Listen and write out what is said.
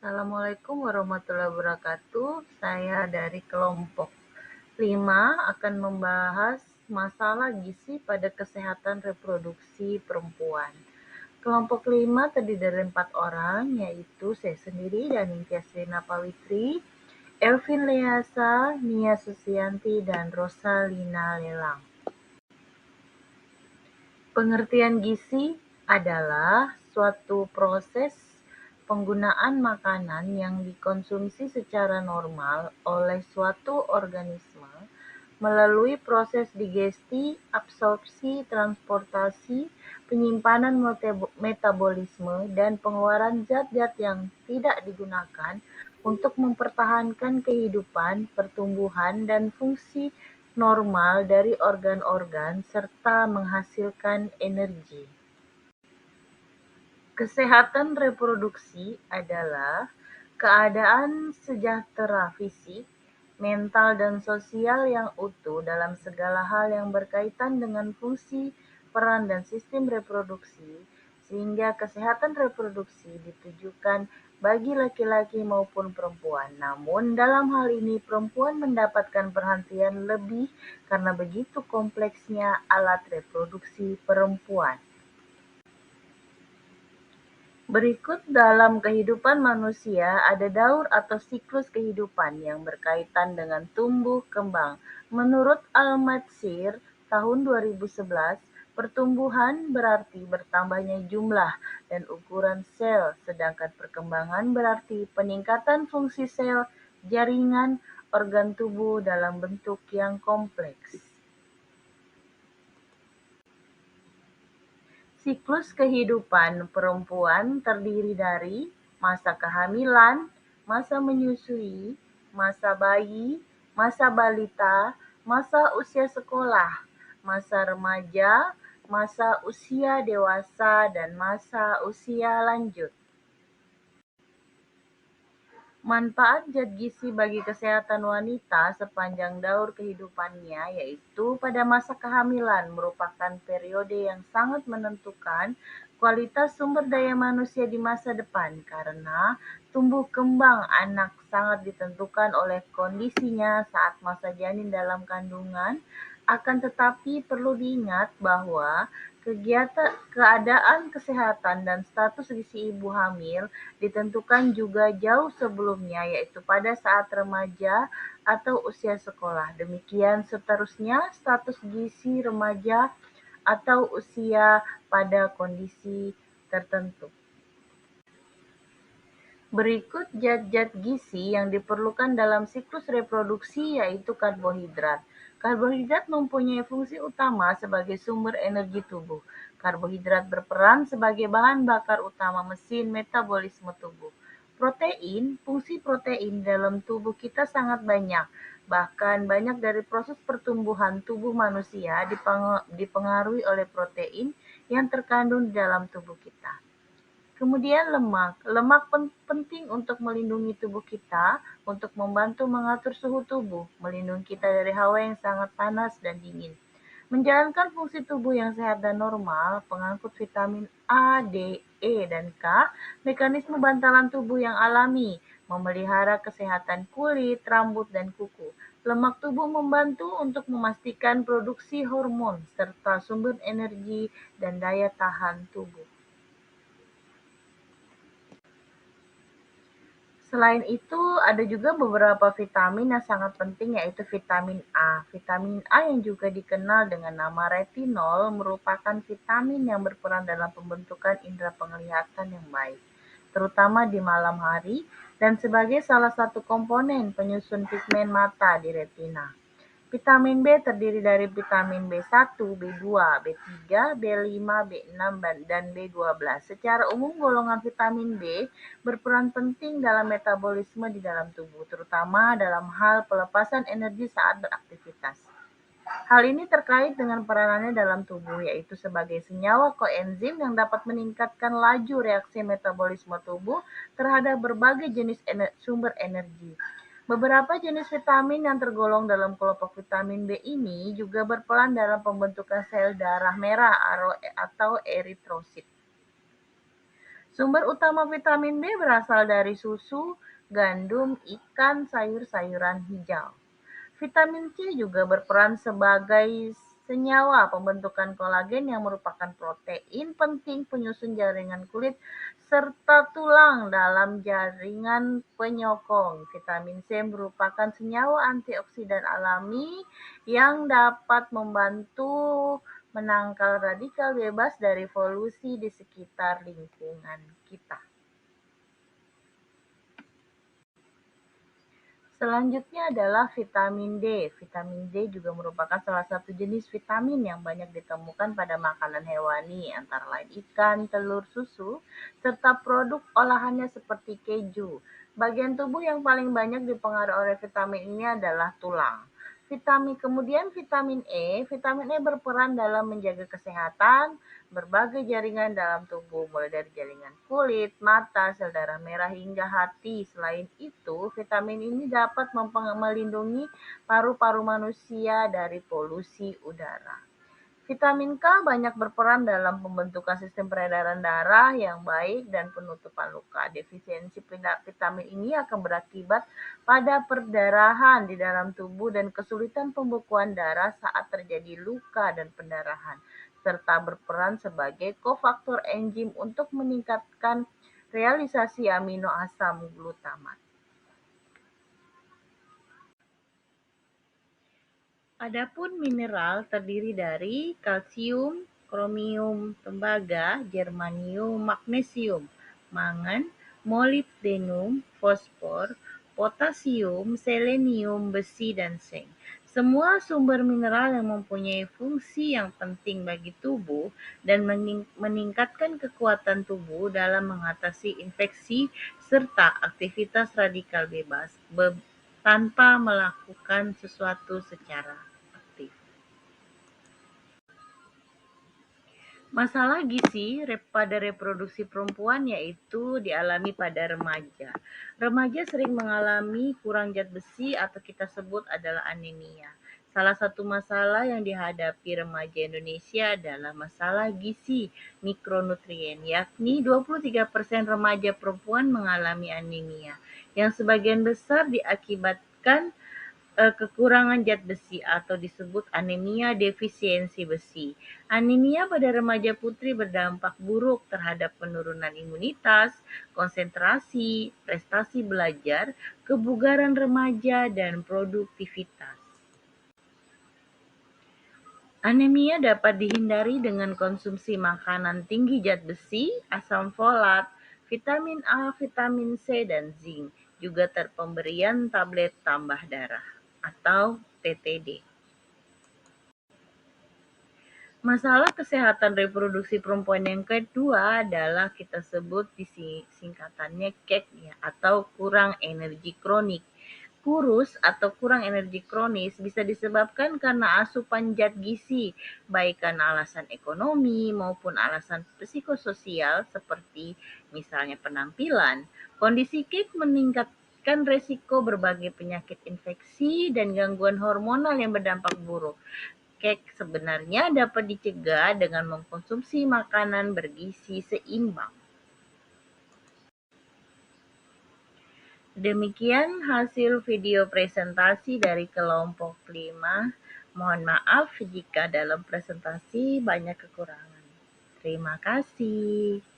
Assalamualaikum warahmatullahi wabarakatuh. Saya dari kelompok 5 akan membahas masalah gizi pada kesehatan reproduksi perempuan. Kelompok 5 terdiri dari 4 orang, yaitu saya sendiri dan Ningtyasrina Pawitri, Elvin Leasa, Nia Susianti, dan Rosalina Lelang. Pengertian gizi adalah suatu proses penggunaan makanan yang dikonsumsi secara normal oleh suatu organisme melalui proses digesti, absorpsi, transportasi, penyimpanan metabolisme, dan pengeluaran zat-zat yang tidak digunakan untuk mempertahankan kehidupan, pertumbuhan, dan fungsi normal dari organ-organ serta menghasilkan energi. Kesehatan reproduksi adalah keadaan sejahtera fisik, mental, dan sosial yang utuh dalam segala hal yang berkaitan dengan fungsi, peran, dan sistem reproduksi, sehingga kesehatan reproduksi ditujukan bagi laki-laki maupun perempuan. Namun, dalam hal ini perempuan mendapatkan perhatian lebih karena begitu kompleksnya alat reproduksi perempuan. Berikut dalam kehidupan manusia ada daur atau siklus kehidupan yang berkaitan dengan tumbuh kembang. Menurut Al-Matsir tahun 2011, pertumbuhan berarti bertambahnya jumlah dan ukuran sel, sedangkan perkembangan berarti peningkatan fungsi sel, jaringan, organ tubuh dalam bentuk yang kompleks. Siklus kehidupan perempuan terdiri dari masa kehamilan, masa menyusui, masa bayi, masa balita, masa usia sekolah, masa remaja, masa usia dewasa, dan masa usia lanjut. Manfaat zat gizi bagi kesehatan wanita sepanjang daur kehidupannya yaitu pada masa kehamilan merupakan periode yang sangat menentukan kualitas sumber daya manusia di masa depan karena tumbuh kembang anak sangat ditentukan oleh kondisinya saat masa janin dalam kandungan. Akan tetapi perlu diingat bahwa keadaan kesehatan dan status gizi ibu hamil ditentukan juga jauh sebelumnya, yaitu pada saat remaja atau usia sekolah. Demikian seterusnya status gizi remaja atau usia pada kondisi tertentu. Berikut zat-zat gizi yang diperlukan dalam siklus reproduksi yaitu karbohidrat. Karbohidrat mempunyai fungsi utama sebagai sumber energi tubuh. Karbohidrat berperan sebagai bahan bakar utama mesin metabolisme tubuh. Protein, fungsi protein dalam tubuh kita sangat banyak. Bahkan banyak dari proses pertumbuhan tubuh manusia dipengaruhi oleh protein yang terkandung di dalam tubuh kita. Kemudian lemak. Lemak penting untuk melindungi tubuh kita, untuk membantu mengatur suhu tubuh, melindungi kita dari hawa yang sangat panas dan dingin. Menjalankan fungsi tubuh yang sehat dan normal, pengangkut vitamin A, D, E, dan K, mekanisme bantalan tubuh yang alami, memelihara kesehatan kulit, rambut, dan kuku. Lemak tubuh membantu untuk memastikan produksi hormon, serta sumber energi dan daya tahan tubuh. Selain itu, ada juga beberapa vitamin yang sangat penting yaitu vitamin A. Vitamin A yang juga dikenal dengan nama retinol merupakan vitamin yang berperan dalam pembentukan indera penglihatan yang baik, terutama di malam hari, dan sebagai salah satu komponen penyusun pigmen mata di retina. Vitamin B terdiri dari vitamin B1, B2, B3, B5, B6, dan B12. Secara umum, golongan vitamin B berperan penting dalam metabolisme di dalam tubuh, terutama dalam hal pelepasan energi saat beraktivitas. Hal ini terkait dengan peranannya dalam tubuh, yaitu sebagai senyawa koenzim yang dapat meningkatkan laju reaksi metabolisme tubuh terhadap berbagai jenis sumber energi. Beberapa jenis vitamin yang tergolong dalam kelompok vitamin B ini juga berperan dalam pembentukan sel darah merah atau eritrosit. Sumber utama vitamin B berasal dari susu, gandum, ikan, sayur-sayuran hijau. Vitamin C juga berperan sebagai senyawa pembentukan kolagen yang merupakan protein penting penyusun jaringan kulit serta tulang dalam jaringan penyokong. Vitamin C merupakan senyawa antioksidan alami yang dapat membantu menangkal radikal bebas dari polusi di sekitar lingkungan kita. Selanjutnya adalah vitamin D. Vitamin D juga merupakan salah satu jenis vitamin yang banyak ditemukan pada makanan hewani, antara lain ikan, telur, susu, serta produk olahannya seperti keju. Bagian tubuh yang paling banyak dipengaruhi oleh vitamin ini adalah tulang. Kemudian vitamin E berperan dalam menjaga kesehatan berbagai jaringan dalam tubuh, mulai dari jaringan kulit, mata, sel darah merah hingga hati. Selain itu, vitamin ini dapat melindungi paru-paru manusia dari polusi udara. Vitamin K banyak berperan dalam pembentukan sistem peredaran darah yang baik dan penutupan luka. Defisiensi vitamin ini akan berakibat pada perdarahan di dalam tubuh dan kesulitan pembekuan darah saat terjadi luka dan pendarahan, serta berperan sebagai kofaktor enzim untuk meningkatkan realisasi amino asam glutamat. Adapun mineral terdiri dari kalsium, kromium, tembaga, germanium, magnesium, mangan, molibdenum, fosfor, potasium, selenium, besi, dan zinc. Semua sumber mineral yang mempunyai fungsi yang penting bagi tubuh dan meningkatkan kekuatan tubuh dalam mengatasi infeksi serta aktivitas radikal bebas tanpa melakukan sesuatu secara aktif. Masalah gizi pada reproduksi perempuan yaitu dialami pada remaja. Remaja sering mengalami kurang zat besi atau kita sebut adalah anemia. Salah satu masalah yang dihadapi remaja Indonesia adalah masalah gizi mikronutrien, yakni 23% remaja perempuan mengalami anemia, yang sebagian besar diakibatkan kekurangan zat besi atau disebut anemia defisiensi besi. Anemia pada remaja putri berdampak buruk terhadap penurunan imunitas, konsentrasi, prestasi belajar, kebugaran remaja, dan produktivitas. Anemia dapat dihindari dengan konsumsi makanan tinggi zat besi, asam folat, vitamin A, vitamin C, dan zinc, juga pemberian tablet tambah darah atau TTD. Masalah kesehatan reproduksi perempuan yang kedua adalah kita sebut di singkatannya KEK ya, atau kurang energi kronik. Kurus atau kurang energi kronis bisa disebabkan karena asupan zat gizi, baik karena alasan ekonomi maupun alasan psikososial seperti misalnya penampilan. Kondisi KEK meningkatkan resiko berbagai penyakit infeksi dan gangguan hormonal yang berdampak buruk. Kek sebenarnya dapat dicegah dengan mengkonsumsi makanan bergizi seimbang. Demikian hasil video presentasi dari kelompok 5. Mohon maaf jika dalam presentasi banyak kekurangan. Terima kasih.